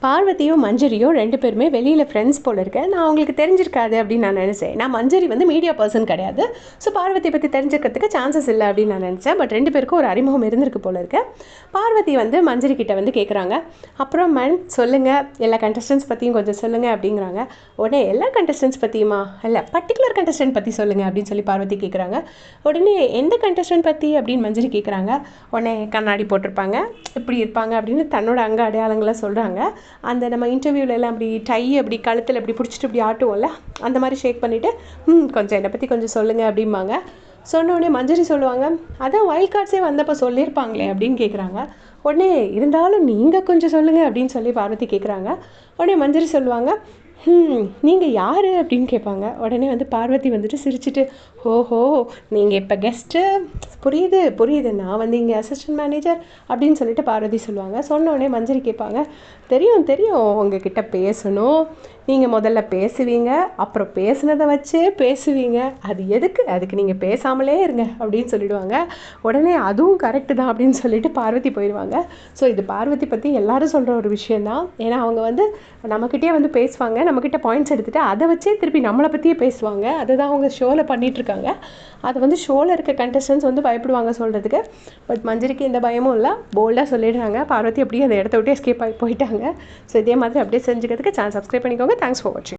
பார்வதியும் மஞ்சரியும் 2 பேருமே வெளியில் ஃப்ரெண்ட்ஸ் போல இருக்கேன். நான் அவங்களுக்கு தெரிஞ்சிருக்காது அப்படின்னு நான் நினச்சேன். நான் மஞ்சரி வந்து மீடியா பர்சன் கிடையாது. ஸோ பார்வதி பற்றி தெரிஞ்சுக்கிறதுக்கு சான்சஸ் இல்லை அப்படின்னு நான் நினச்சேன். பட் 2 பேருக்கும் ஒரு அறிமுகம் இருந்திருக்கு போல இருக்கு. பார்வதி வந்து மஞ்சரி கிட்ட வந்து கேட்குறாங்க, அப்புறம் மேம் சொல்லுங்கள், எல்லா கண்டஸ்டன்ஸ் பற்றியும் கொஞ்சம் சொல்லுங்கள் அப்படிங்கிறாங்க. உடனே எல்லா கண்டஸ்டன்ஸ் பற்றியுமா, இல்லை பர்டிகுலர் கண்டஸ்டன்ட் பற்றி சொல்லுங்கள் அப்படின்னு சொல்லி பார்வதி கேட்குறாங்க. உடனே எந்த கண்டஸ்டன்ட் பற்றி அப்படின்னு மஞ்சரி கேட்குறாங்க. உடனே கண்ணாடி போட்டிருப்பாங்க, இப்படி இருப்பாங்க அப்படின்னு தன்னோட அங்க அடையாளங்களை சொல்கிறாங்க. அந்த நம்ம இன்டர்வியூலலாம் அப்படி டை அப்படி கழுத்தில் அப்படி பிடிச்சிட்டு இப்படி ஆட்டுவோம்ல, அந்த மாதிரி ஷேக் பண்ணிவிட்டு கொஞ்சம் என்னை பற்றி கொஞ்சம் சொல்லுங்கள் அப்படிம்பாங்க. சொன்னோடனே மஞ்சரி சொல்லுவாங்க, அதான் வைல்ட் கார்ட்ஸே வந்தப்போ சொல்லியிருப்பாங்களே அப்படின்னு கேட்குறாங்க. உடனே இருந்தாலும் நீங்கள் கொஞ்சம் சொல்லுங்கள் அப்படின்னு சொல்லி பார்வதி கேட்குறாங்க. உடனே மஞ்சரி சொல்லுவாங்க, நீங்கள் யார் அப்படின்னு கேட்பாங்க. உடனே வந்து பார்வதி வந்துட்டு சிரிச்சிட்டு, ஓஹோ நீங்கள் இப்போ கெஸ்ட்டு, புரியுது புரியுது, நான் வந்து இங்கே அசிஸ்டன்ட் மேனேஜர் அப்படின்னு சொல்லிட்டு பார்வதி சொல்லுவாங்க. சொன்னோடனே மஞ்சரி கேட்பாங்க, தெரியும் தெரியும், உங்ககிட்ட பேசணும், நீங்கள் முதல்ல பேசுவீங்க, அப்புறம் பேசுனதை வச்சே பேசுவீங்க, அது எதுக்கு, அதுக்கு நீங்கள் பேசாமலே இருங்க அப்படின்னு சொல்லிடுவாங்க. உடனே அதுவும் கரெக்டு தான் அப்படின்னு சொல்லிட்டு பார்வதி போயிடுவாங்க. ஸோ இது பார்வதி பற்றி எல்லாரும் சொல்கிற ஒரு விஷயந்தான். ஏன்னா அவங்க வந்து நம்மக்கிட்டே வந்து பேசுவாங்க, நம்மக்கிட்ட பாயிண்ட்ஸ் எடுத்துகிட்டு அதை வச்சே திருப்பி நம்மளை பற்றியே பேசுவாங்க. அதுதான் அவங்க ஷோவில் பண்ணிகிட்ருக்காங்க. அது வந்து ஷோவில் இருக்க கண்டஸ்டன்ஸ் வந்து பயப்படுவாங்க சொல்கிறதுக்கு. பட் மஞ்சரிக்கு எந்த பயமும் இல்லை, போல்டாக சொல்லிடுறாங்க. பார்வதி அப்படியே அந்த இடத்த விட்டு எஸ்கேப் ஆகி போயிட்டாங்க. ஸோ இதே மாதிரி அப்படியே செஞ்சுக்கிறதுக்கு சப்ஸ்கிரைப் பண்ணிக்கோங்க. தேங்க்ஸ் ஃபார் வாட்சிங்.